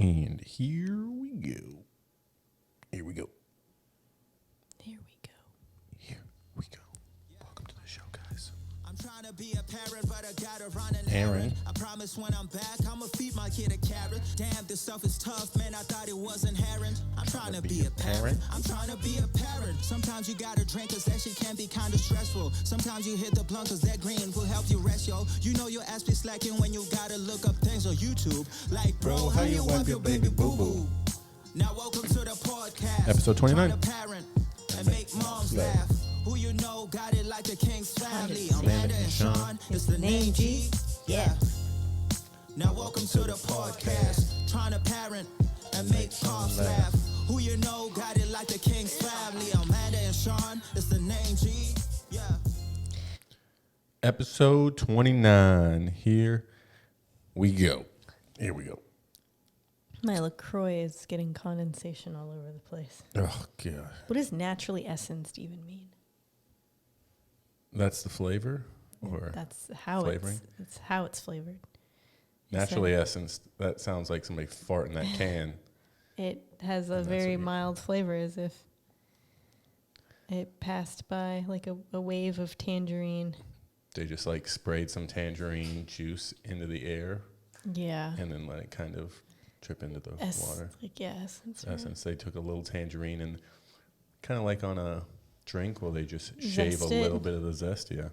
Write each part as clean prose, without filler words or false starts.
And here we go. Here we go. Here we go. Here we go. Welcome to the show, guys. I'm trying to be a parent, but I gotta run an Aaron. errand. I promise when I'm back, I'ma feed my kid a carrot. Damn, this stuff is tough, man. I thought it was inherent. I'm trying to be a parent. I'm trying to be a parent. Sometimes you gotta drink, cause that shit can be kinda stressful. Sometimes you hit the blunt, cause that green will help you rest, yo. You know your ass be slacking when you gotta look up things on YouTube. Like, bro, how you wipe your baby boo-boo? Now welcome to the podcast. Episode 29. Trying to parent and make moms laugh. Who you know got it like the King's family. Amanda and Sean is the name G. Yeah. Now welcome to the podcast. Trying to parent and make moms laugh. Who you know got it like the King's family. Amanda and Sean is the name G. Yeah. Episode 29. Here we go. Here we go. My LaCroix is getting condensation all over the place. Oh, God. What does naturally essenced even mean? That's the flavor? Or That's how flavoring? it's how it's flavored. naturally essenced? That sounds like somebody fart in that can. It has a And that's very what you- mild flavor, as if it passed by like a wave of tangerine. They just like sprayed some tangerine juice into the air Yeah. and then let it kind of drip into the water. Like, yes. It's Essence, they took a little tangerine and kind of like on a drink, will they just shave a Zest it. little bit of the zest? Yeah.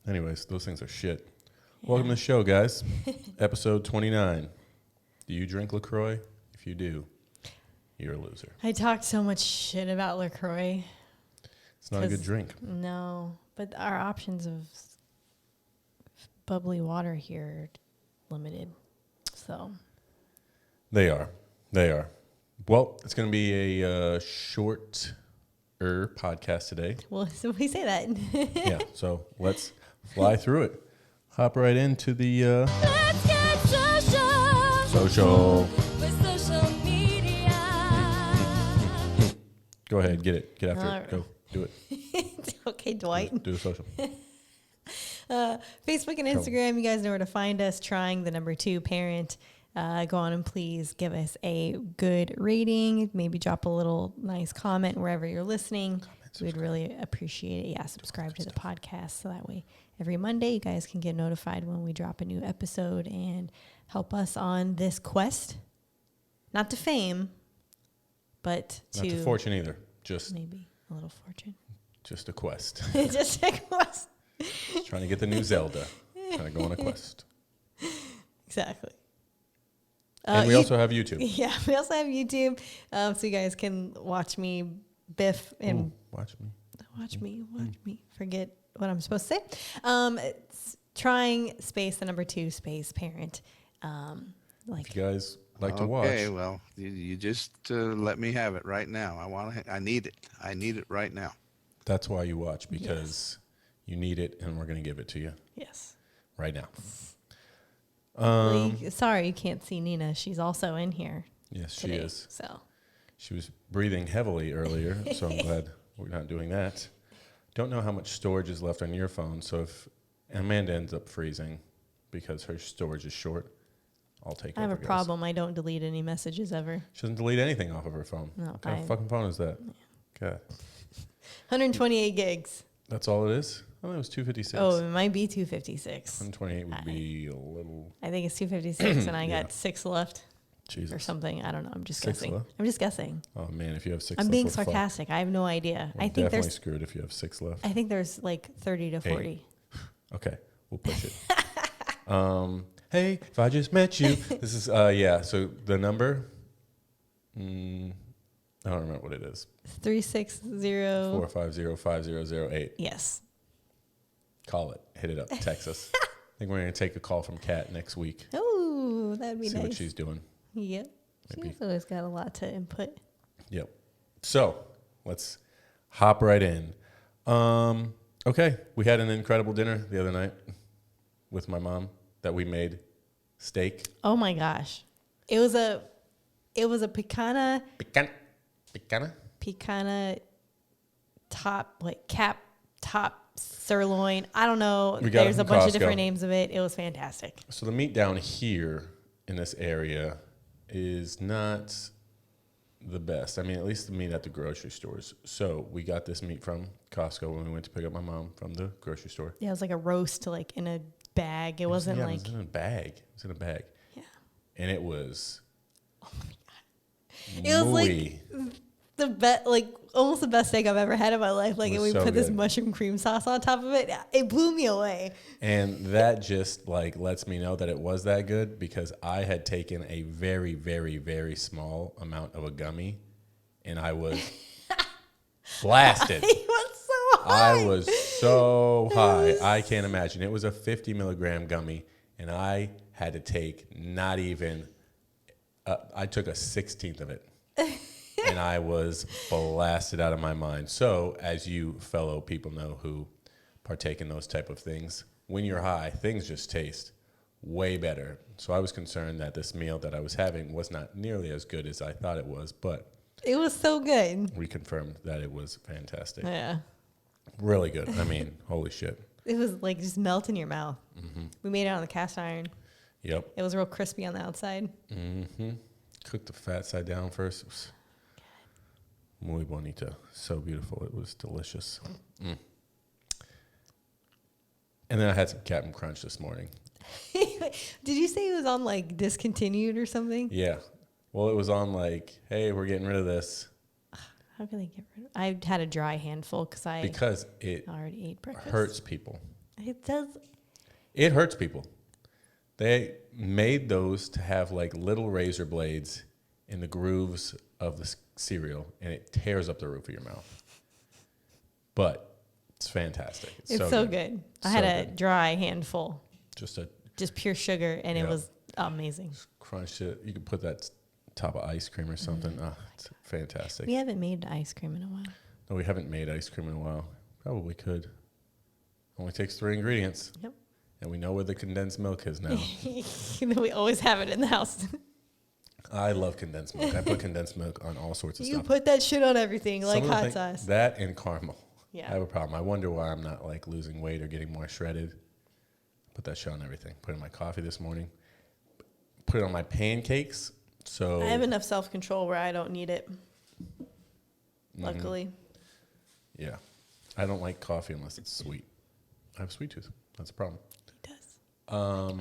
Anyways, those things are shit. Welcome to the show, guys. Episode 29. Do you drink LaCroix? If you do, you're a loser. I talked so much shit about LaCroix. It's not a good 'Cause- drink. No, but our options of bubbly water here are limited. So, They are. They are. Well, it's going to be a shorter podcast today. well, so we say that. Yeah, so let's fly through it. Hop right into the Let's get social. social. With social media. Go ahead, get it. Get after All it. right. Go. Do it. Okay, Dwight. Do the social. Facebook and Instagram, you guys know where to find us. Trying the number 2 parent. Go on and please give us a good rating. Maybe drop a little nice comment wherever you're listening. We'd really appreciate it. Yeah, subscribe to the podcast so that way every Monday you guys can get notified when we drop a new episode and help us on this quest. Not to fame, but Not to fortune either. Just maybe a little fortune. a quest. Just a quest. Just trying to get the new Zelda. Trying to go on a quest. Exactly. And we also have YouTube. Yeah, we also have YouTube, so you guys can watch me biff and Ooh, watch me. watch me forget what I'm supposed to say. It's trying space the number 2 space parent. Like If you guys like to watch. Okay, well, you just let me have it right now. I need it. I need it right now. That's why you watch, because you need it and we're going to give it to you yes. right now. Sorry, you can't see Nina. She's also in here. Yes, Today, she is. So She was breathing heavily earlier, so I'm glad we're not doing that. Don't know how much storage is left on your phone, so if Amanda ends up freezing because her storage is short, I'll take I have a over, guys. problem. I don't delete any messages ever. She doesn't delete anything off of her phone. No, What kind of fucking phone is that? God. 128 gigs. That's all it is? I thought it was 256. Oh, it might be 256. 128 would be a little... I think it's 256, and I Yeah. got 6 left. Jesus. Or something. I don't know. I'm just 6 guessing. left? I'm just guessing. Oh, man, if you have 6 I'm left, being we're fucked. sarcastic. I have no idea. We're I think definitely there's screwed if you have 6 left. I think there's like 30 to 40. Okay, we'll push it. Hey, if I just met you. This is, yeah, so the number, I don't remember what it is. 360. 450-5008. Yes. Call it. Hit it up. Text us. I think we're going to take a call from Kat next week. Oh, that'd be See nice. what she's doing. Yep. Maybe. She's always got a lot to input. Yep. So let's hop right in. Okay, we had an incredible dinner the other night with my mom that we made steak. Oh my gosh. It was a picana top, like top sirloin. I don't know. We got it There's a from bunch of Costco. different names of it. It was fantastic. So the meat down here in this area is not the best. I mean, at least the meat at the grocery stores. So we got this meat from Costco when we went to pick up my mom from the grocery store. Yeah, it was like a roast, like in a bag. It wasn't yeah, like. it was in a bag. It was in a bag. Yeah. And it was. It was like mooey. the best, like almost the best steak I've ever had in my life. Like, It and was we so put this good. mushroom cream sauce on top of it. It blew me away. And that just like lets me know that it was that good because I had taken a very, very, very small amount of a gummy and I was blasted. It was so high. I was so high. I can't imagine. It was a 50 milligram gummy and I had to take not even, I took a 16th of it. And I was blasted out of my mind. So, as you fellow people know who partake in those type of things, when you're high, things just taste way better. So I was concerned that this meal that I was having was not nearly as good as I thought it was, but It was so good. we confirmed that it was fantastic. Yeah. Really good. I mean, holy shit. It was like just melt in your mouth. Mm-hmm. We made it on the cast iron. Yep. It was real crispy on the outside. Mm-hmm. Cooked the fat side down first. It was muy bonita. So beautiful. It was delicious. Mm. And then I had some Captain Crunch this morning. Did you say it was on like discontinued or something? Yeah. Well, it was on like, hey, we're getting rid of this How can they get rid of it? I had a dry handful because because it already ate breakfast. hurts people. It does. It hurts people. They made those to have like little razor blades in the grooves of the cereal, and it tears up the roof of your mouth. But it's fantastic. It's so good. good. I So had a good. dry handful, Just a just pure sugar, and Yeah. it was amazing. crunch it. You could put that top of ice cream or something. Oh, it's fantastic. We haven't made ice cream in a while. No, we haven't made ice cream in a while. Probably could. Only takes 3 ingredients. Yep. And we know where the condensed milk is now. We always have it in the house. I love condensed milk. I put condensed milk on all sorts of You stuff. put that shit on everything, Some like of the hot thing- sauce. That and caramel. Yeah. I have a problem. I wonder why I'm not like losing weight or getting more shredded. Put that shit on everything. Put it in my coffee this morning. Put it on my pancakes. So I have enough self-control where I don't need it. Mm-hmm. Luckily. yeah. I don't like coffee unless it's sweet. I have a sweet tooth. That's a problem. He does. What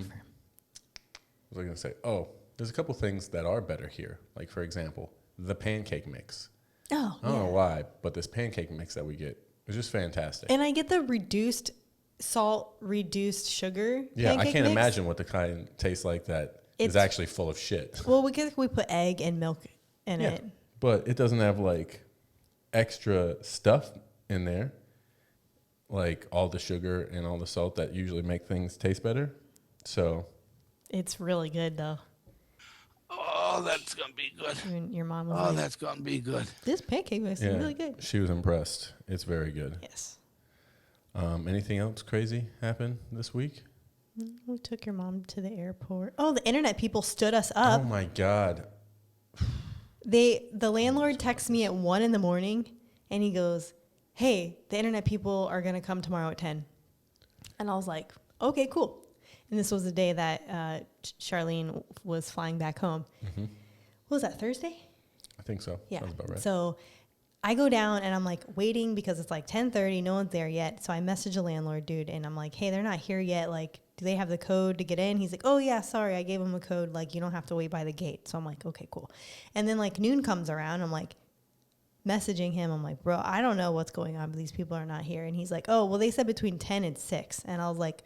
was I going to say? Oh, there's a couple things that are better here. Like, for example, the pancake mix. Oh, I don't know yeah. why, but this pancake mix that we get is just fantastic. And I get the reduced salt, reduced sugar. Yeah, I pancake can't mix. imagine what the kind tastes like that is It's- actually full of shit. Well, we put egg and milk in Yeah, it. but it doesn't have like extra stuff in there, like all the sugar and all the salt that usually make things taste better. So It's really good though. Oh, that's gonna be good. Your mom was Oh, like, that's gonna be good. "This pancake mix yeah, is really good." she was impressed. It's very good. Yes. Anything else crazy happen this week? We took your mom to the airport. Oh, the internet people stood us Oh up. my God. The landlord texts me at 1 a.m. and he goes, "Hey, the internet people are gonna come tomorrow at 10." And I was like, "Okay, cool." And this was the day that Charlene was flying back home. What was that, Thursday? I think so. Yeah. Sounds about right. So I go down and I'm like waiting because it's like 10:30, no one's there yet. So I message the landlord dude and I'm like, "Hey, they're not here yet. Like, do they have the code to get in?" He's like, "Oh yeah, sorry, I gave them a code. Like, you don't have to wait by the gate." So I'm like, "Okay, cool." And then like noon comes around, I'm like messaging him. I'm like, "Bro, I don't know what's going on, but these people are not here." And he's like, "Oh, well, they said between 10 and 6." And I was like,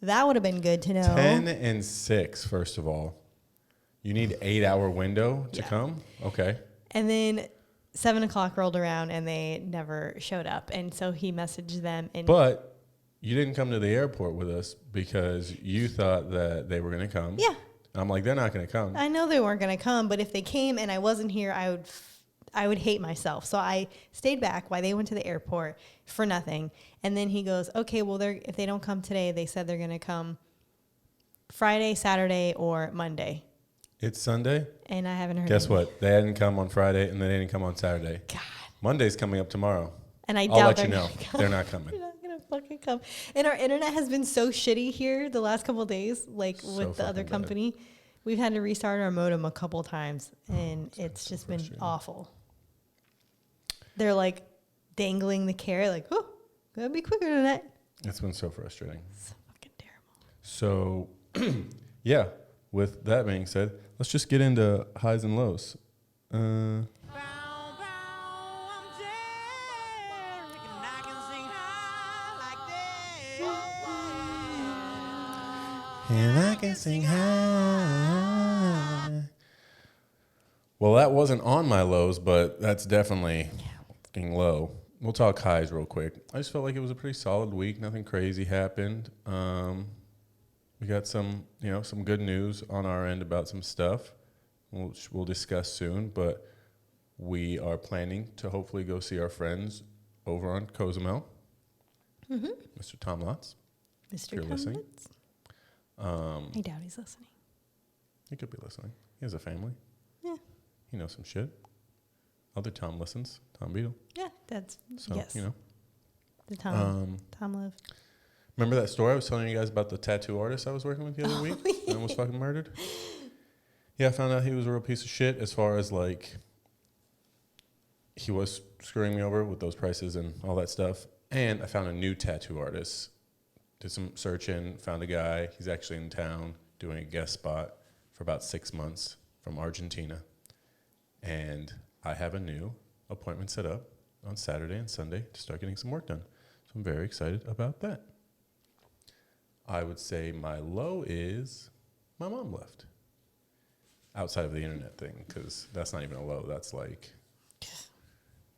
that would have been good to know. 10 and 6, first of all. You need 8-hour window to Yeah. come? Okay. And then 7 o'clock rolled around and they never showed up. And so he messaged them and But you didn't come to the airport with us because you thought that they were going to come. yeah, I'm like, they're not going to come. I know they weren't going to come, but if they came and I wasn't here, I would hate myself. So I stayed back while they went to the airport for nothing. And then he goes, "Okay, well, if they don't come today, they said they're going to come Friday, Saturday, or Monday." It's Sunday. And I haven't heard Guess anything. what? They didn't come on Friday and they didn't come on Saturday. God. Monday's coming up tomorrow. And I I'll doubt let they're you know. gonna come. They're not coming. They're not gonna fucking come. And our internet has been so shitty here the last couple of days, like So with the other fucking bad. company. We've had to restart our modem a couple times, and it's so just been frustrating. awful. They're like dangling the carrot, like, oh, gotta be quicker than that. It's been so frustrating. So fucking terrible. So, yeah, with that being said, let's just get into highs and lows. And I can sing high. Well, that wasn't on my lows, but that's definitely fucking low. We'll talk highs real quick. I just felt like it was a pretty solid week. Nothing crazy happened. We got some good news on our end about some stuff. We'll discuss soon, but we are planning to hopefully go see our friends over on Cozumel. Mr. Tom Lotz. Mr. You're listening? Cummins. I doubt he's listening. He could be listening. He has a family. Yeah. He knows some shit. Other Tom listens. Tom Beadle. Yeah, that's, So, yes. you know. The Tom Love. Remember that story I was telling you guys about the tattoo artist I was working with the other week and almost fucking murdered? Yeah, I found out he was a real piece of shit as far as like he was screwing me over with those prices and all that stuff. And I found a new tattoo artist. Did some searching, found a guy. He's actually in town doing a guest spot for about 6 months from Argentina. And I have a new appointment set up on Saturday and Sunday to start getting some work done. So I'm very excited about that. I would say my low is my mom left. Outside of the internet thing, because that's not even a low. That's like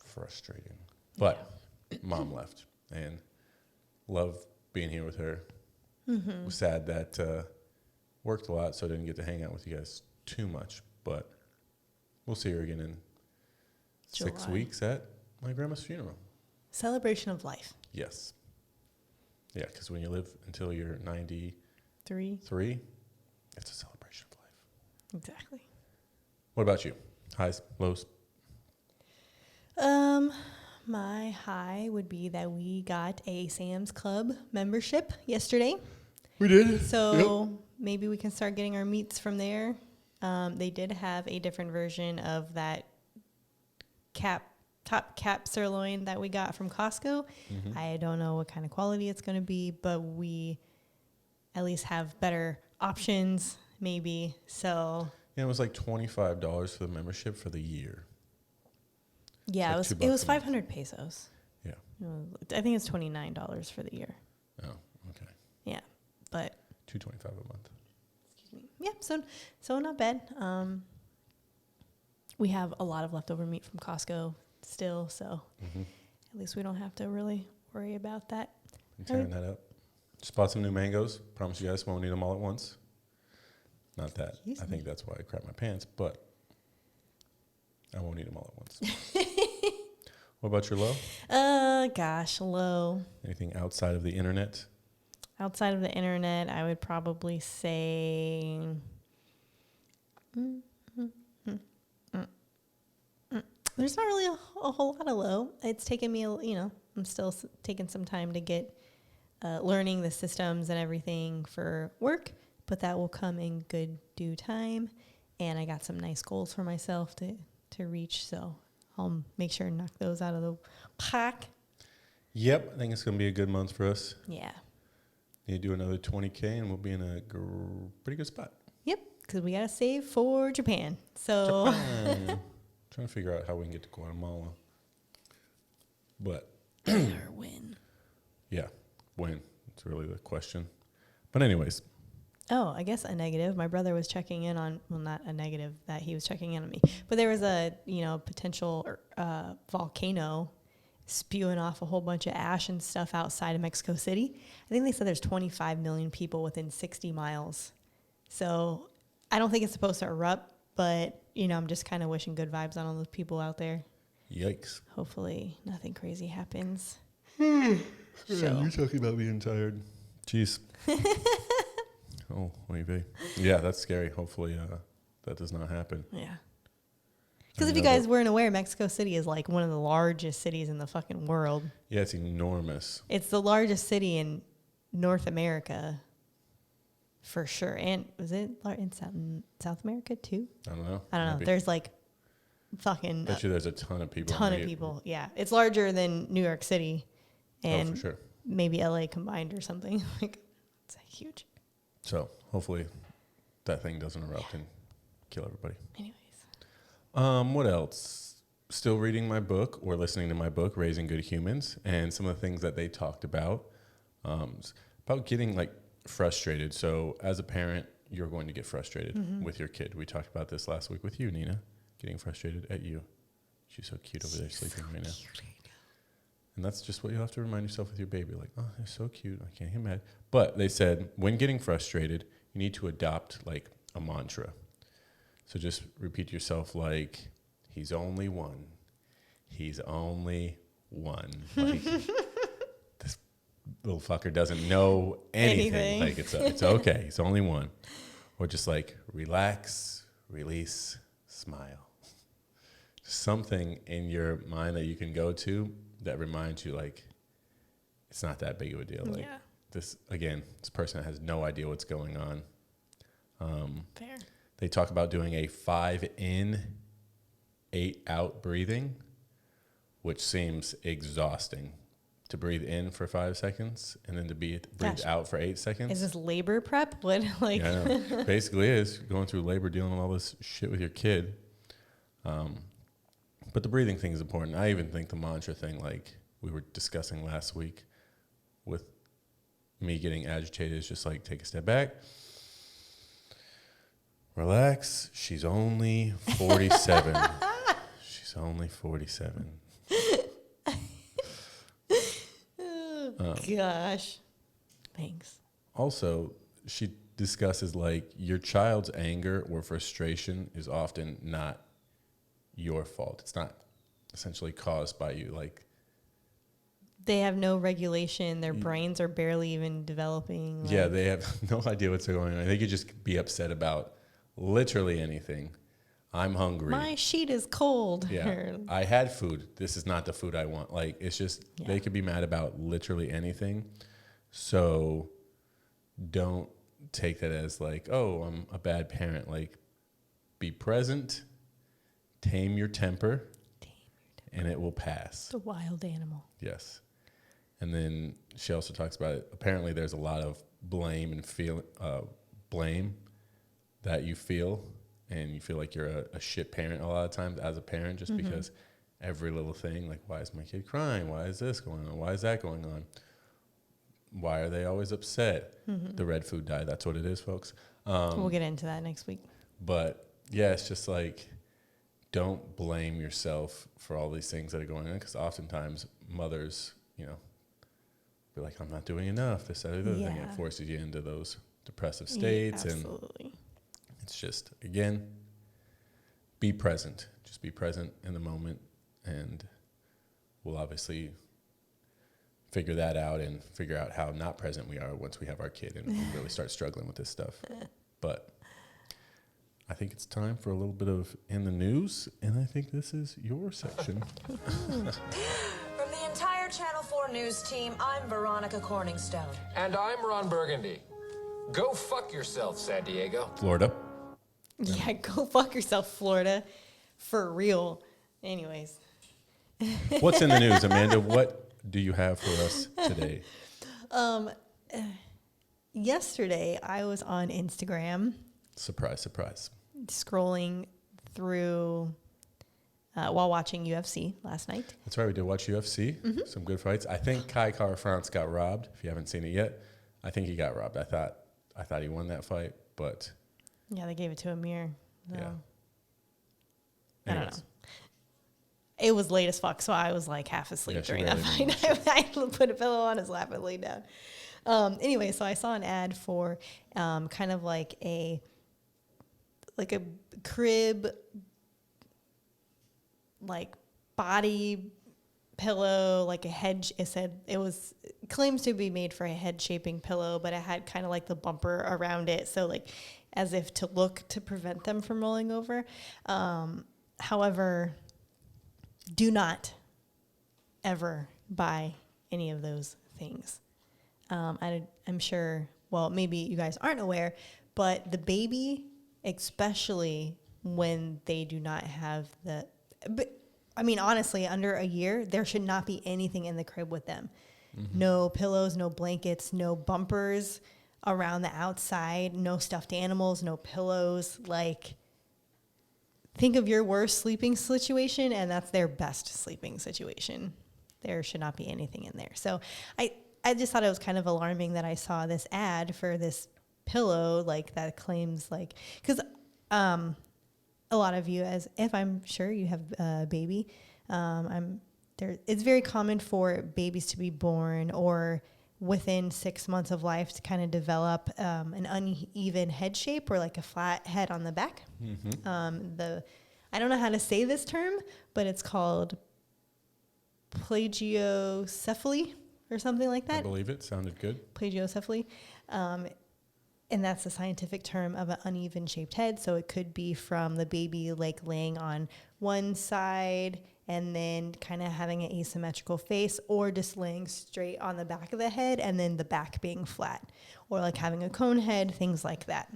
frustrating. But mom left and love being here with her. Was sad that worked a lot, so I didn't get to hang out with you guys too much. But we'll see her again in 6 July. weeks at my grandma's funeral. Celebration of life. Yes. Yeah, because when you live until you're 93, 3. it's a celebration of life. Exactly. What about you? Highs, lows? My high would be that we got a Sam's Club membership yesterday. We did. So maybe we can start getting our meats from there. They did have a different version of that top cap sirloin that we got from Costco. I don't know what kind of quality it's going to be, but we at least have better options, maybe. So Yeah, it was like $25 for the membership for the year. yeah, It's like it $2 was a month. 500 pesos. Yeah. I think it's $29 for the year. Oh, okay. Yeah, but $225 a month. yeah, so not bad. We have a lot of leftover meat from Costco still, so at least we don't have to really worry about that. I'm tearing that up. Just bought some new mangoes. Promise you guys won't eat them all at once. Not that. Excuse I think that's why I crap my pants, but I won't eat them all at once. What about your low? Gosh, low. Anything outside of the internet? Outside of the internet, I would probably say there's not really a whole lot of low. It's taken me, I'm still taking some time to get learning the systems and everything for work, but that will come in good due time. And I got some nice goals for myself to reach, so I'll make sure to knock those out of the park. Yep, I think it's going to be a good month for us. Yeah. Need to do another 20K and we'll be in a pretty good spot. Yep, because we got to save for Japan. So Japan. Trying to figure out how we can get to Guatemala. But or win. yeah, when? It's really the question. But anyways, Oh, I guess a negative. My brother was checking in on, well, not a negative that he was checking in on me, but there was a, potential volcano spewing off a whole bunch of ash and stuff outside of Mexico City. I think they said there's 25 million people within 60 miles. So I don't think it's supposed to erupt, but, I'm just kind of wishing good vibes on all those people out there. yikes. Hopefully nothing crazy happens. Yeah, you're talking about being tired. Jeez. Oh, maybe. Yeah, that's scary. Hopefully that does not happen. Yeah. Because if you guys weren't aware, Mexico City is like one of the largest cities in the fucking world. Yeah, it's enormous. It's the largest city in North America. for sure. And was it in South America too? I don't know. I don't know. Maybe. There's like fucking Bet you there's a ton of people. ton of people. Yeah, it's larger than New York City, and for sure. maybe LA combined or something. Like, it's huge. So hopefully that thing doesn't erupt and kill everybody. Anyways, What else? Still reading my book or listening to my book, Raising Good Humans, and some of the things that they talked about. About getting like frustrated. So as a parent, you're going to get frustrated with your kid. We talked about this last week with you, Nina, getting frustrated at you. She's so cute over there sleeping right now. And that's just what you have to remind yourself with your baby. Like, oh, they're so cute. I can't get mad. But they said when getting frustrated, you need to adopt like a mantra. So just repeat to yourself like, he's only one. He's only one. Like, this little fucker doesn't know anything. Like, it's okay. He's only one. Or just like, relax, release, smile. Something in your mind that you can go to that reminds you, like, it's not that big of a deal. Like, this person has no idea what's going on. fair. They talk about doing a 5 in, 8 out breathing, which seems exhausting. To breathe in for 5 seconds and then to breathe out for 8 seconds. Is this labor prep? What, like? Yeah, I know. Basically is going through labor, dealing with all this shit with your kid. But the breathing thing is important. I even think the mantra thing, like we were discussing last week with me getting agitated, is just like, take a step back. Relax. She's only 47. She's only 47. Gosh. Thanks. Also, she discusses like your child's anger or frustration is often not your fault. It's not essentially caused by you. Like, They have no regulation. Their brains are barely even developing. yeah, they have no idea what's going on. They could just be upset about literally anything. I'm hungry. My sheet is cold. Yeah, I had food. This is not the food I want. Like, it's just, they could be mad about literally anything. So don't take that as like, oh, I'm a bad parent. Like, be present, tame your temper, and it will pass. It's a wild animal. Yes. And then she also talks about it. Apparently there's a lot of blame and blame that you feel. And you feel like you're a shit parent a lot of times as a parent, just because every little thing, like, why is my kid crying? Why is this going on? Why is that going on? Why are they always upset? The red food dye, that's what it is, folks. We'll get into that next week. But, yeah, it's just like, don't blame yourself for all these things that are going on, because oftentimes mothers, you know, be like, I'm not doing enough, this, that, or the other thing. It forces you into those depressive states. Absolutely. And it's just, again, be present. Just be present in the moment, and we'll obviously figure that out and figure out how not present we are once we have our kid and we really start struggling with this stuff. But I think it's time for a little bit of In the News, and I think this is your section. From the entire Channel 4 News team, I'm Veronica Corningstone. And I'm Ron Burgundy. Go fuck yourself, San Diego. Florida. Yeah, go fuck yourself, Florida. For real. Anyways. What's in the news, Amanda? What do you have for us today? Yesterday, I was on Instagram Surprise, surprise. scrolling through while watching UFC last night. That's right, we did watch UFC. Some good fights. I think Kai Kara-France got robbed. If you haven't seen it yet, I think he got robbed. I thought he won that fight, but Yeah, they gave it to Amir. So. yeah. I don't Anyways. know. It was late as fuck, so I was like half asleep Yeah, she during that barely fight. I put a pillow on his lap and laid down. Anyway, so I saw an ad for kind of like a crib, like body pillow, like a head. It said claims to be made for a head shaping pillow, but it had kind of like the bumper around it, so like as if to prevent them from rolling over. However, do not ever buy any of those things. I'm sure well, maybe you guys aren't aware, but the baby, especially when they do not have but I mean, honestly, under a year, there should not be anything in the crib with them. No pillows, no blankets, no bumpers around the outside, no stuffed animals, no pillows. Like, think of your worst sleeping situation, and that's their best sleeping situation. There should not be anything in there. So I just thought it was kind of alarming that I saw this ad for this pillow, like, that claims, like, because a lot of you, as if I'm sure you have a baby, it's very common for babies to be born or within 6 months of life to kind of develop an uneven head shape or like a flat head on the back. I don't know how to say this term, but it's called plagiocephaly or something like that. I believe it sounded good. Plagiocephaly. And that's the scientific term of an uneven shaped head. So it could be from the baby like laying on one side and then kind of having an asymmetrical face, or just laying straight on the back of the head and then the back being flat, or like having a cone head, things like that.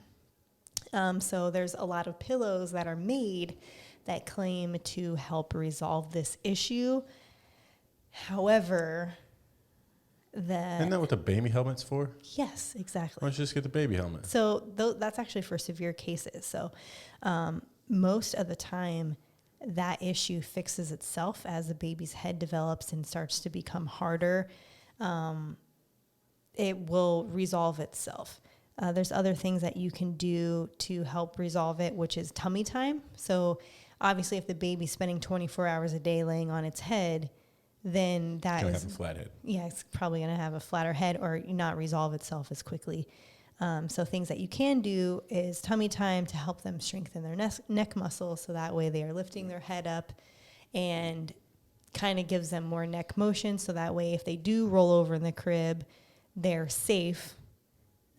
So there's a lot of pillows that are made that claim to help resolve this issue. However, Isn't that what the baby helmet's for? yes, exactly. Why don't you just get the baby helmet? So that's actually for severe cases. So most of the time, that issue fixes itself as the baby's head develops and starts to become harder. It will resolve itself. There's other things that you can do to help resolve it, which is tummy time. So obviously, if the baby's spending 24 hours a day laying on its head, then that Gonna is have a flat head. yeah, it's probably going to have a flatter head or not resolve itself as quickly. So things that you can do is tummy time to help them strengthen their neck muscles, so that way they are lifting their head up and kind of gives them more neck motion, so that way if they do roll over in the crib, they're safe.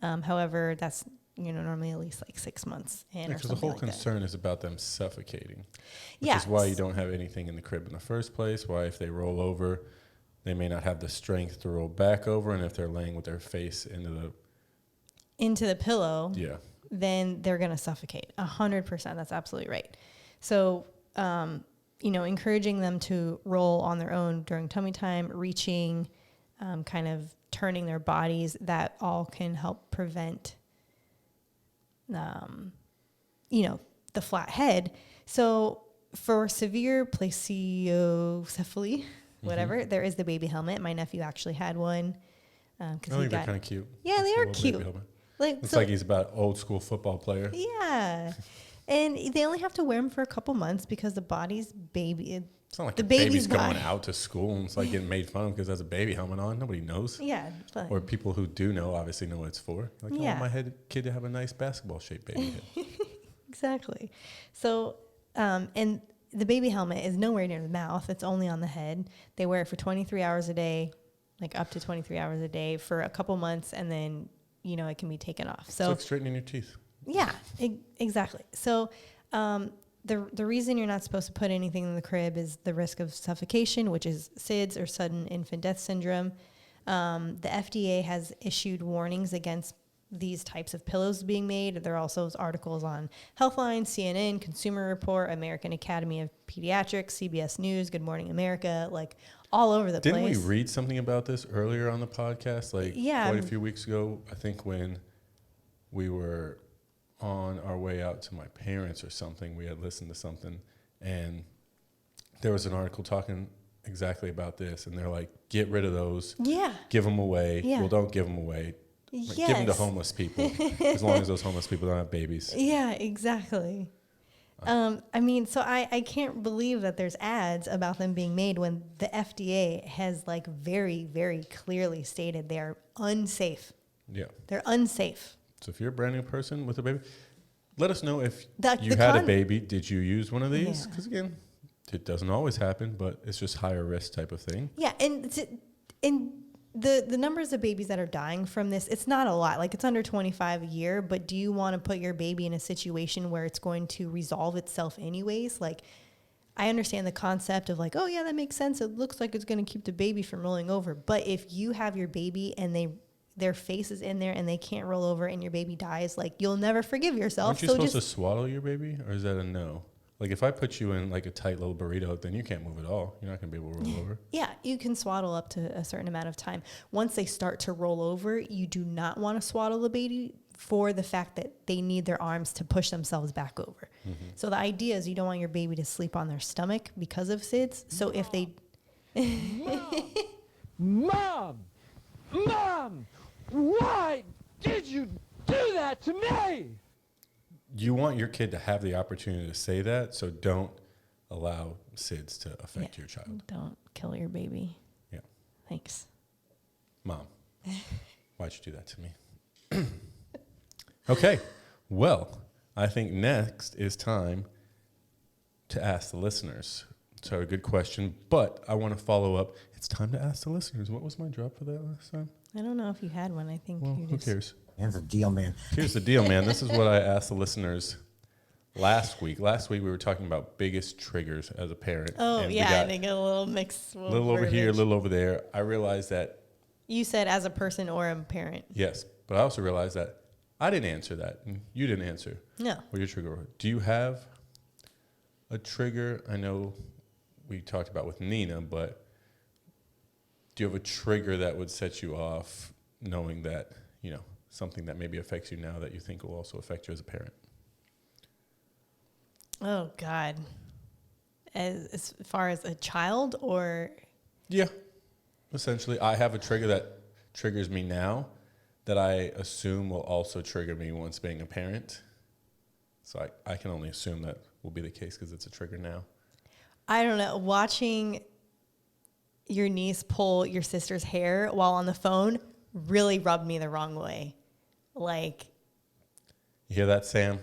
However, that's normally at least like 6 months in, or Because the something whole like concern is about them suffocating. Which Yeah. is why you don't have anything in the crib in the first place. Why if they roll over, they may not have the strength to roll back over, and if they're laying with their face into the pillow. yeah. Then they're going to suffocate. 100%. That's absolutely right. So, encouraging them to roll on their own during tummy time, reaching, kind of turning their bodies, that all can help prevent, the flat head. So for severe plagiocephaly, whatever, there is the baby helmet. My nephew actually had one. I think they're kind of cute. Yeah, they It's a are little cute. baby helmet. Looks So- like he's about old school football player. Yeah. And they only have to wear them for a couple months because the body's baby. It's not like the the baby's baby's going body- out to school and it's like getting made fun of because has a baby helmet on. Nobody knows. Yeah. But Or people who do know obviously know what it's for. Like, I Yeah. want my kid to have a nice basketball shaped baby head. exactly. So, and the baby helmet is nowhere near the mouth. It's only on the head. They wear it for 23 hours a day, like up to 23 hours a day for a couple months. And then, it can be taken off. It's So like straightening your teeth. yeah, exactly. So, the reason you're not supposed to put anything in the crib is the risk of suffocation, which is SIDS, or sudden infant death syndrome. The FDA has issued warnings against these types of pillows being made. There are also articles on Healthline, CNN, Consumer Report, American Academy of Pediatrics, CBS News, Good Morning America, like all over the Didn't place. we read something about this earlier on the podcast? Like Yeah. quite a few weeks ago, I think when we were on our way out to my parents or something, we had listened to something, and there was an article talking exactly about this, and they're like, get rid of those, Yeah. give them away. Yeah. Well, don't give them away. Like, give them to Yes. homeless people, as long as those homeless people don't have babies. Yeah, exactly. So I can't believe that there's ads about them being made when the FDA has like very, very clearly stated they are unsafe. Yeah. They're unsafe. So if you're a brand new person with a baby, let us know if The you had a con- baby. Did you use one of these? Yeah. Because again, it doesn't always happen, but it's just higher risk type of thing. Yeah, and the numbers of babies that are dying from this, it's not a lot. Like, it's under 25 a year, but do you want to put your baby in a situation where it's going to resolve itself anyways? Like, I understand the concept of like, oh yeah, that makes sense. It looks like it's going to keep the baby from rolling over. But if you have your baby and their face is in there and they can't roll over and your baby dies, like you'll never forgive yourself. Aren't you So supposed just to swallow your baby, or is that a no? Like if I put you in like a tight little burrito, then you can't move at all. You're not gonna be able to roll over. yeah, you can swaddle up to a certain amount of time. Once they start to roll over, you do not want to swaddle the baby for the fact that they need their arms to push themselves back over. So the idea is you don't want your baby to sleep on their stomach because of SIDS. So if they Mom! Mom! Why did you do that to me? You want your kid to have the opportunity to say that, so don't allow SIDS to affect your child. don't kill your baby. Yeah. Thanks. Mom, why'd you do that to me? Okay, well, I think next is time to ask the listeners. So a good question, but I want to follow up. It's time to ask the listeners. What was my drop for that last time? I don't know if you had one. I think Well, you who just cares? Here's the deal, man. Here's the deal, man. This is what I asked the listeners last week. Last week we were talking about biggest triggers as a parent. Oh, and we yeah, got they get a little mixed. a little over here, a little over there. I realized that, You said as a person or a parent. yes, but I also realized that I didn't answer that, and you didn't answer No. what your trigger was. Do you have a trigger? I know we talked about with Nina, but do you have a trigger that would set you off knowing that, you know, something that maybe affects you now that you think will also affect you as a parent? Oh, God. As far as a child or... Yeah. Essentially, I have a trigger that triggers me now that I assume will also trigger me once being a parent. So I can only assume that will be the case because it's a trigger now. I don't know. Watching your niece pull your sister's hair while on the phone really rubbed me the wrong way. Like... You hear that, Sam?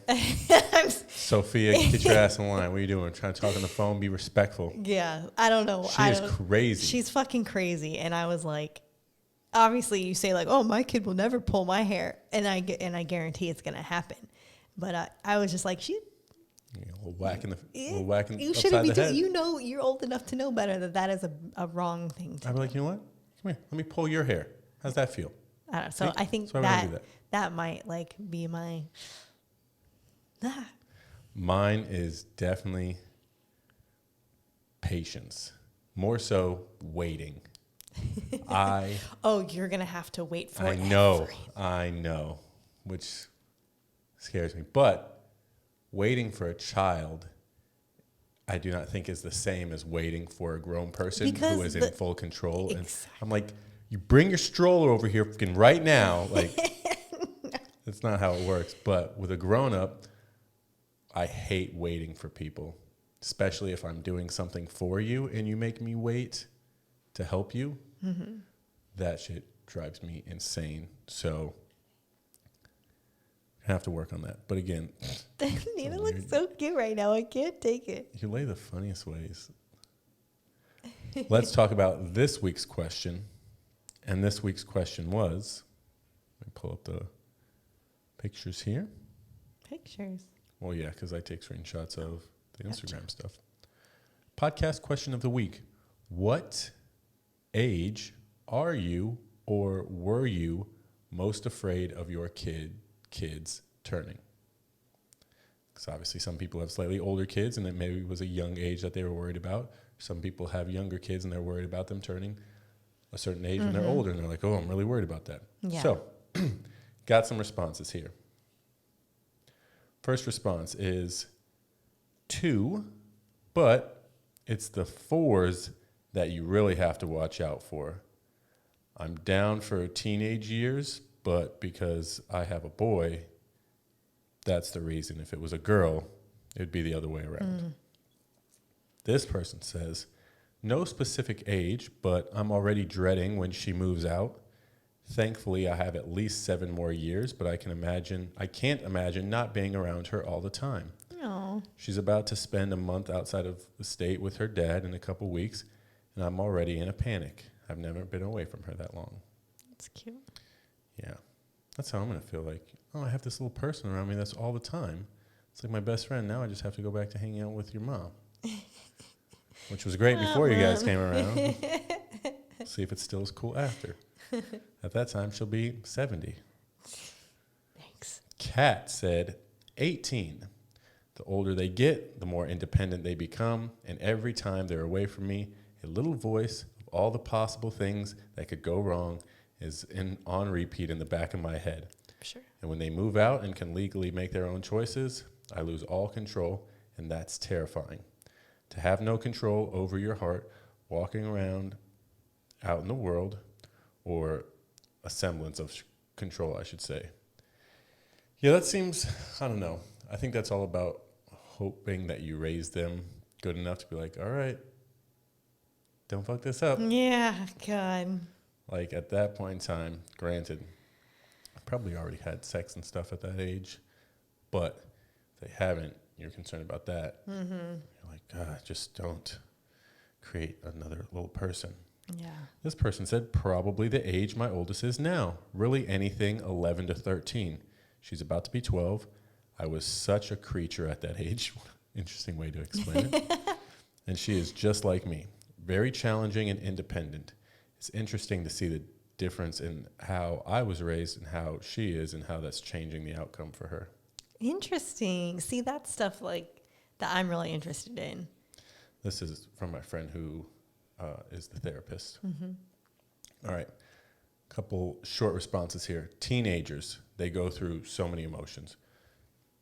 Sophia, get your ass in line. What are you doing? Trying to talk on the phone? Be respectful. Yeah, I don't know. She is crazy. She's fucking crazy. And I was like, obviously you say like, oh, my kid will never pull my hair. And I guarantee it's going to happen. But I was just like, You know, whacking you upside shouldn't be the head. doing, you know, you're old enough to know better that is a wrong thing to I'd be do. like, you know what? Come here. Let me pull your hair. How's that feel? I don't know. So See? I think So I wouldn't do that might like be my, Mine is definitely patience. More so waiting. oh, you're going to have to wait for it. I know, which scares me. But waiting for a child, I do not think is the same as waiting for a grown person Because who is in full control. And Exactly. I'm like, you bring your stroller over here fucking right now. Like, that's not how it works. But with a grown up, I hate waiting for people, especially if I'm doing something for you and you make me wait to help you. Mm-hmm. That shit drives me insane. So I have to work on that. But again, Nina looks so cute right now. I can't take it. you lay the funniest ways. Let's talk about this week's question. And this week's question was, let me pull up the pictures here. Pictures. Well, yeah, because I take screenshots of the Instagram stuff. Podcast question of the week. What age are you or were you most afraid of your kids turning? Because obviously some people have slightly older kids and it maybe was a young age that they were worried about. Some people have younger kids and they're worried about them turning a certain age when they're older and they're like, oh, I'm really worried about that. Yeah. So got some responses here. First response is 2, but it's the 4s that you really have to watch out for. I'm down for teenage years, but because I have a boy, that's the reason. If it was a girl, it'd be the other way around. This person says, no specific age, but I'm already dreading when she moves out. Thankfully, I have at least 7 more years, but I can't imagine not being around her all the time. Oh, She's about to spend a month outside of the state with her dad in a couple weeks, and I'm already in a panic. I've never been away from her that long. that's cute. Yeah, that's how I'm going to feel like, oh, I have this little person around me that's all the time. It's like my best friend. Now I just have to go back to hanging out with your mom, which was great before you guys came around. See if it's still as cool after. At that time, she'll be 70. Thanks. Kat said 18. The older they get, the more independent they become, and every time they're away from me, a little voice of all the possible things that could go wrong is on repeat in the back of my head. Sure. And when they move out and can legally make their own choices, I lose all control, and that's terrifying. To have no control over your heart, walking around out in the world, or a semblance of control, I should say. Yeah, that seems, I don't know. I think that's all about hoping that you raise them good enough to be like, all right, don't fuck this up. Yeah, God. Like at that point in time, granted, I probably already had sex and stuff at that age, but if they haven't, you're concerned about that. Mm-hmm. You're like, God, just don't create another little person. Yeah. This person said probably the age my oldest is now. Really anything 11 to 13. She's about to be 12. I was such a creature at that age. Interesting way to explain it. And she is just like me. Very challenging and independent. It's interesting to see the difference in how I was raised and how she is and how that's changing the outcome for her. Interesting. See, that's stuff like that I'm really interested in. This is from my friend who is the therapist. Mm-hmm. All right. Couple short responses here. Teenagers, they go through so many emotions.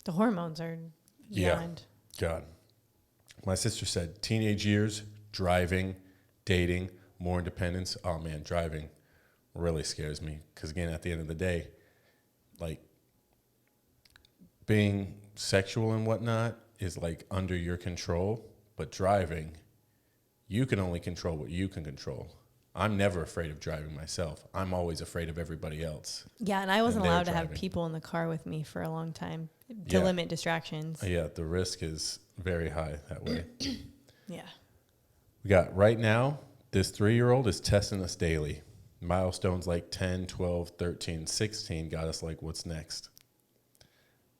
The hormones are beyond. Yeah. God. My sister said teenage years, driving, dating, more independence. Oh, man, driving really scares me. Because, again, at the end of the day, like, being sexual and whatnot is, like, under your control. But driving, you can only control what you can control. I'm never afraid of driving myself. I'm always afraid of everybody else. Yeah, and I wasn't they're allowed to have driving. people in the car with me for a long time to Yeah. limit distractions. Yeah, the risk is very high that way. Yeah. We got right now, this 3-year-old is testing us daily. Milestones like 10, 12, 13, 16 got us like, what's next?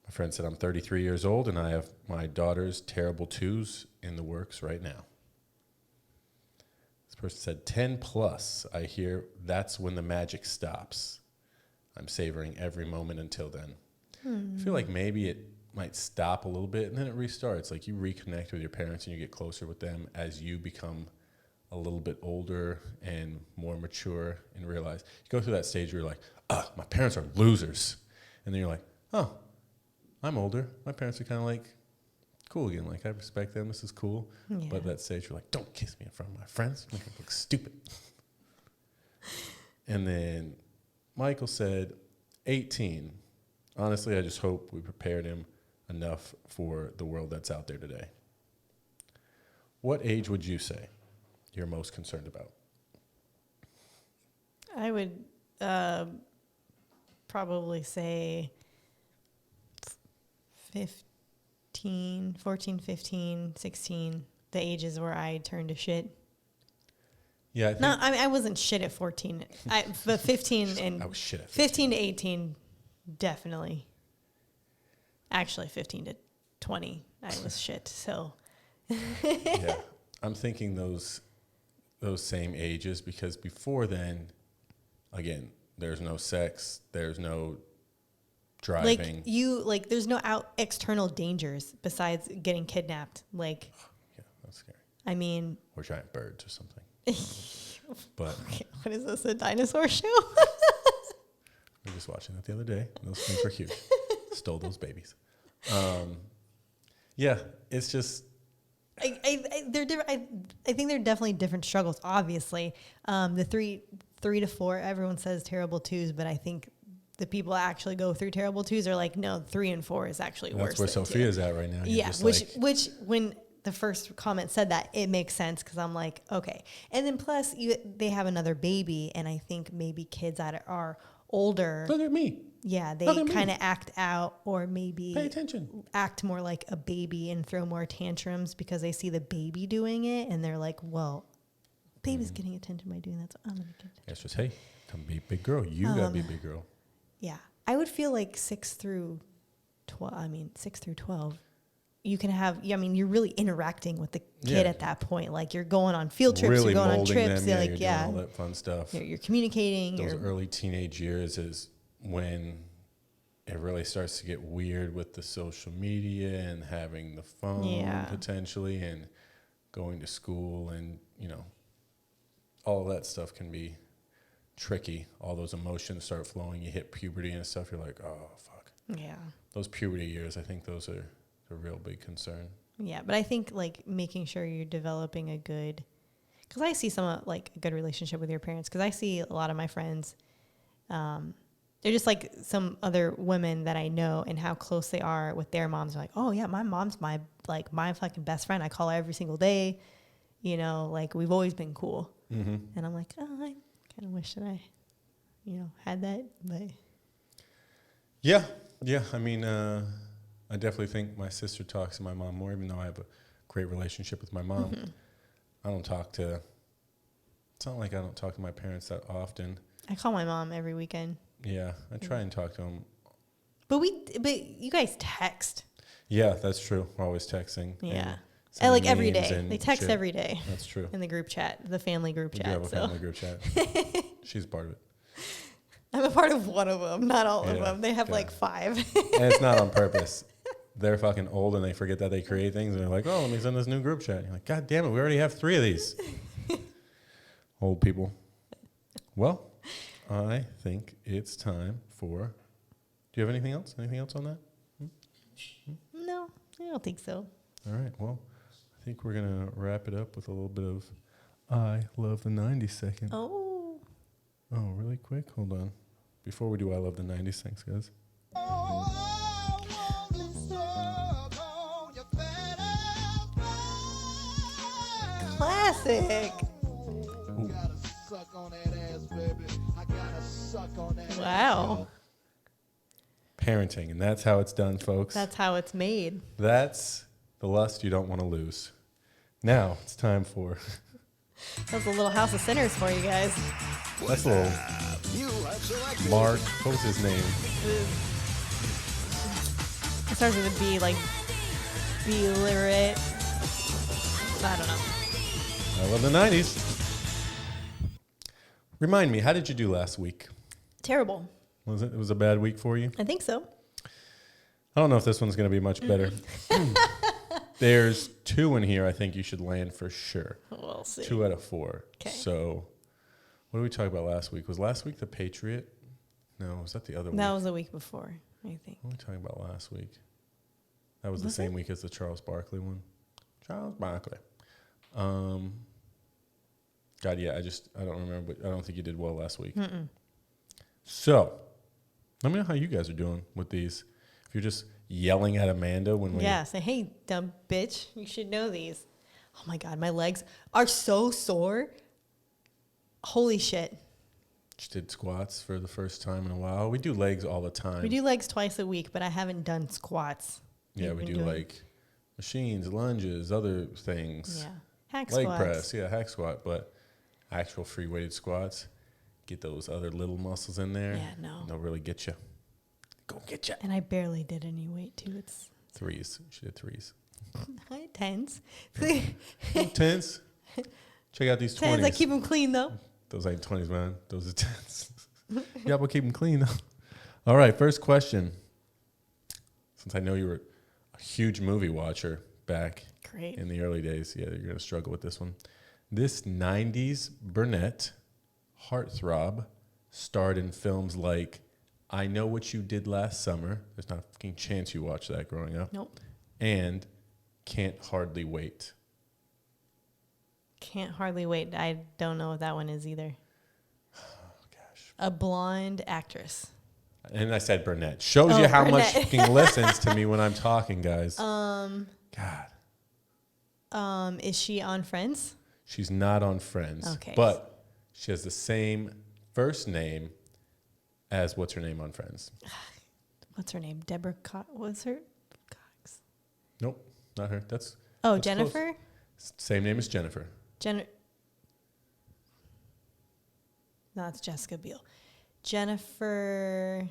My friend said, I'm 33 years old and I have my daughter's terrible 2s in the works right now. This person said 10 plus. I hear that's when the magic stops. I'm savoring every moment until then. I feel like maybe it might stop a little bit and then it restarts. Like you reconnect with your parents and you get closer with them as you become a little bit older and more mature and realize you go through that stage where you're like, my parents are losers. And then you're like, oh, I'm older. My parents are kind of like cool again. Like I respect them. This is cool. Yeah. But at that stage you're like, don't kiss me in front of my friends. Make me look stupid. And then Michael said 18. Honestly, I just hope we prepared him enough for the world that's out there today. What age would you say you're most concerned about? I would probably say 14, 15, 16, the ages where I turned to shit. Yeah, I think No, I wasn't shit at 14. But 15 and I was shit at 15 to 18, definitely. Actually, 15 to 20, I was shit. So yeah, I'm thinking those same ages because before then, again, there's no sex, there's no driving. there's no external dangers besides getting kidnapped. Like, Yeah, that's scary. I mean, Or giant birds or something. But what is this, a dinosaur show? we were just watching that the other day. Those things were huge. Stole those babies. Yeah, it's just They're different. I think they're definitely different struggles. Obviously, the three to 4, everyone says terrible 2s, but I think the people that actually go through terrible 2s are like, no, 3 and 4 is actually worse. that's where than Sophia's 2. at right now. You're Yeah, just which when the first comment said that, it makes sense because I'm like, okay. And then plus they have another baby, and I think maybe kids that are older, look at me. yeah, they Look at me. kind of act out or maybe Pay attention. act more like a baby and throw more tantrums because they see the baby doing it and they're like, well, baby's getting attention by doing that, so I'm gonna get attention. It's just, hey, come be a big girl. You gotta be a big girl. Yeah, I would feel like 6 through 12. you can have, I mean, you're really interacting with the kid Yeah. at that point. Like you're going on field trips, Really you're going on molding trips. them, You're yeah, like, you're yeah, doing all that fun stuff. you're communicating. Those You're, early teenage years is when it really starts to get weird with the social media and having the phone Yeah. potentially and going to school and, you know, all of that stuff can be tricky. All those emotions start flowing. You hit puberty and stuff. You're like, oh, fuck. yeah. Those puberty years, I think those are a real big concern. Yeah. But I think like making sure you're developing a good, because I see some like a good relationship with your parents. Because I see a lot of my friends, they're just like some other women that I know and how close they are with their moms. They're like, oh yeah, my mom's my fucking best friend. I call her every single day. You know, like we've always been cool. Mm-hmm. And I'm like, oh, I kind of wish that I, you know, had that. But Yeah. I mean, I definitely think my sister talks to my mom more, even though I have a great relationship with my mom. Mm-hmm. I don't talk to. It's not like I don't talk to my parents that often. I call my mom every weekend. Yeah, I try and talk to them. But you guys text. Yeah, that's true. We're always texting. Yeah. And Like every memes day. and They text shit. every day That's true. in the group chat, the family group We do chat. have a So family group chat. She's part of it. I'm a part of one of them, not all of Yeah, them. They have yeah. like 5. And it's not on purpose. They're fucking old and they forget that they create things. And they're like, oh, let me send this new group chat. You're like, God damn it, we already have 3 of these. Old people. Well, I think it's time for. Do you have anything else? Anything else on that? No, I don't think so. All right. Well, I think we're going to wrap it up with a little bit of I Love the 90s second. Oh. Oh, really quick? Hold on. Before we do I Love the 90s, thanks, guys. Classic. Wow. Parenting, and that's how it's done, folks. That's how it's made. That's the lust you don't want to lose. Now it's time for. That was a little House of Sinners for you guys. That's a little. Mark, what was his name? It starts with a B, like B-literate. I don't know. I love the 90s. Remind me, how did you do last week? Terrible. Was it? It was a bad week for you? I think so. I don't know if this one's going to be much better. There's 2 in here I think you should land for sure. We'll see. 2 out of 4. 'Kay. So, what did we talk about last week? Was last week the Patriot? No, was that the other week? That was the week before, I think. What were we talking about last week? That was the Was same it? week as the Charles Barkley one. Charles Barkley. God, yeah, I don't remember, but I don't think you did well last week. Mm-mm. So, let me know how you guys are doing with these. If you're just yelling at Amanda when we... Yeah, say, hey, dumb bitch, you should know these. Oh my God, my legs are so sore. Holy shit. Just did squats for the first time in a while. We do legs all the time. We do legs twice a week, but I haven't done squats. Yeah, We've we been do doing- like machines, lunges, other things. Yeah. Hack Leg squats. press, yeah, hack squat, but actual free weighted squats, get those other little muscles in there. Yeah, no. And they'll really get you. Go get you. And I barely did any weight too. It's 3s. She did 3s. high tens. Tens. Check out these 20s. Tens, I keep them clean though. Those ain't 20s, man. Those are 10s. Yeah, but keep them clean, though. All right, first question. Since I know you were a huge movie watcher back Great. in the early days, yeah, you're going to struggle with this one. This 90s brunette heartthrob starred in films like I Know What You Did Last Summer. There's not a fucking chance you watched that growing up. Nope. And Can't Hardly Wait. Can't hardly wait. I don't know what that one is either. Oh, gosh. A blonde actress. And I said brunette. Shows Oh, you how much brunette. fucking listens to me when I'm talking, guys. Um, God. Is she on Friends? She's not on Friends. Okay. But she has the same first name as what's her name on Friends. What's her name? Deborah what's her? Cox. Nope, not her. That's Oh, that's Jennifer? close. Same name as Jennifer. No, it's Jessica Biel. Jennifer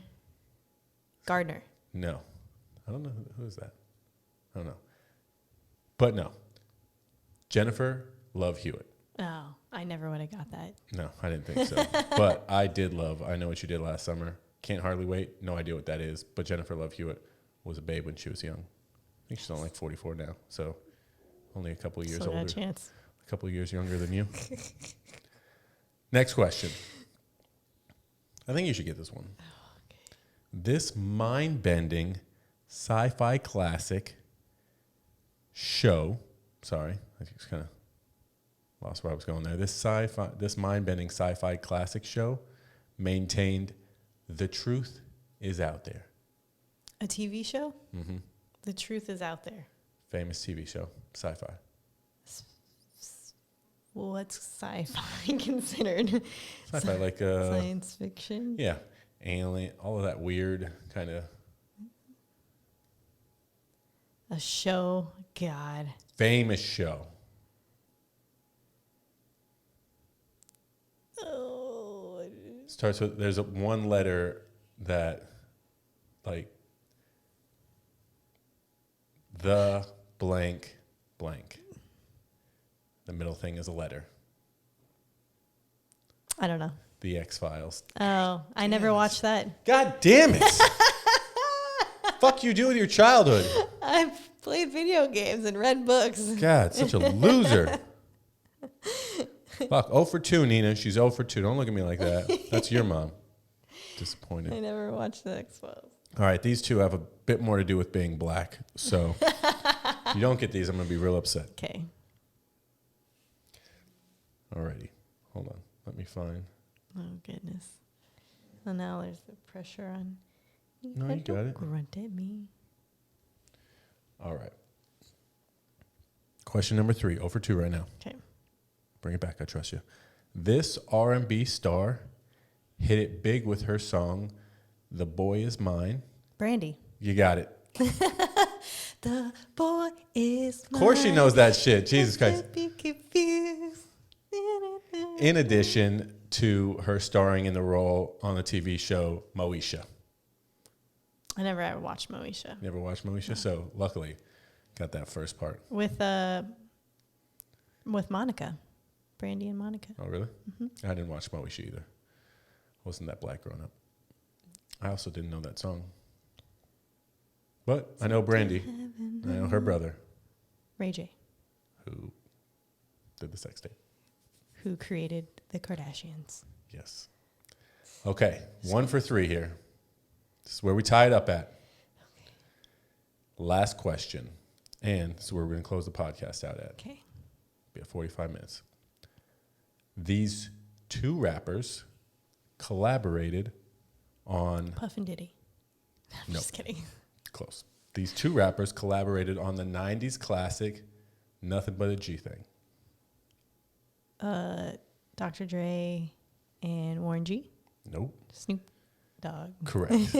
Gardner. No. I don't know who is that. I don't know. But no. Jennifer Love Hewitt. Oh, I never would have got that. No, I didn't think so. But I did love I Know What You Did Last Summer. Can't Hardly Wait. No idea what that is. But Jennifer Love Hewitt was a babe when she was young. I think she's only like 44 now. So only a couple of years Still got older. a chance. A couple of years younger than you. Next question. I think you should get this one. This mind-bending sci-fi classic show. Sorry, I just kind of lost where I was going there. This mind-bending sci-fi classic show maintained the truth is out there. A TV show? Mm-hmm. The truth is out there. Famous TV show, sci-fi. What's sci-fi considered? Sci-fi like Science fiction? yeah, alien, all of that weird kind of A show? God. famous show. Oh. Starts with there's a one letter that like the blank blank. The middle thing is a letter. I don't know. The X-Files. Oh, I never watched that. God damn it. Fuck you do with your childhood. I've played video games and read books. God, such a loser. Fuck, 0 for 2, Nina. She's 0 for 2. Don't look at me like that. That's your mom. Disappointed. I never watched the X-Files. All right, these two have a bit more to do with being black. So if you don't get these, I'm going to be real upset. Okay. Alrighty. Hold on. Let me find. Oh, goodness. So now there's the pressure on. No, you got it. Grunt at me. All right. Question number 3. 0 for 2 right now. Okay. Bring it back. I trust you. This R&B star hit it big with her song, The Boy Is Mine. Brandy. You got it. The boy is Of course she knows that shit. Jesus Christ. Be confused. In addition to her starring in the role on the TV show Moesha. I never ever watched Moesha. Never watched Moesha? No. So luckily got that first part. With Monica. Brandy and Monica. Oh, really? Mm-hmm. I didn't watch Moesha either. Wasn't that black growing up. I also didn't know that song. But I know Brandy. I know her brother. Ray J. Who did the sex tape. Who created the Kardashians. Yes. Okay, 1 for 3 here. This is where we tie it up at. Okay. Last question. And this is where we're going to close the podcast out at. Okay. Be at 45 minutes. These two rappers collaborated on... Puff and Diddy. I'm just kidding. Close. These two rappers collaborated on the 90s classic Nothing But a G Thing. Dr. Dre and Warren G? Nope. Snoop Dogg. Correct.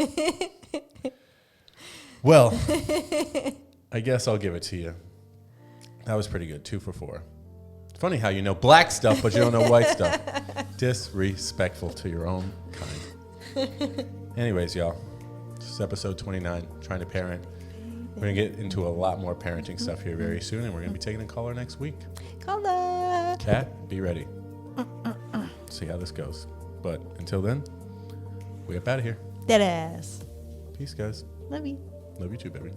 Well, I guess I'll give it to you. That was pretty good. 2 for 4. It's funny how you know black stuff, but you don't know white stuff. Disrespectful to your own kind. Anyways, y'all, this is episode 29, Trying to Parent. We're going to get into a lot more parenting stuff here very soon, and we're going to be taking a caller next week. Caller. Kat, be ready. See how this goes. But until then, we up out of here. Deadass. Peace, guys. Love you. Love you too, baby.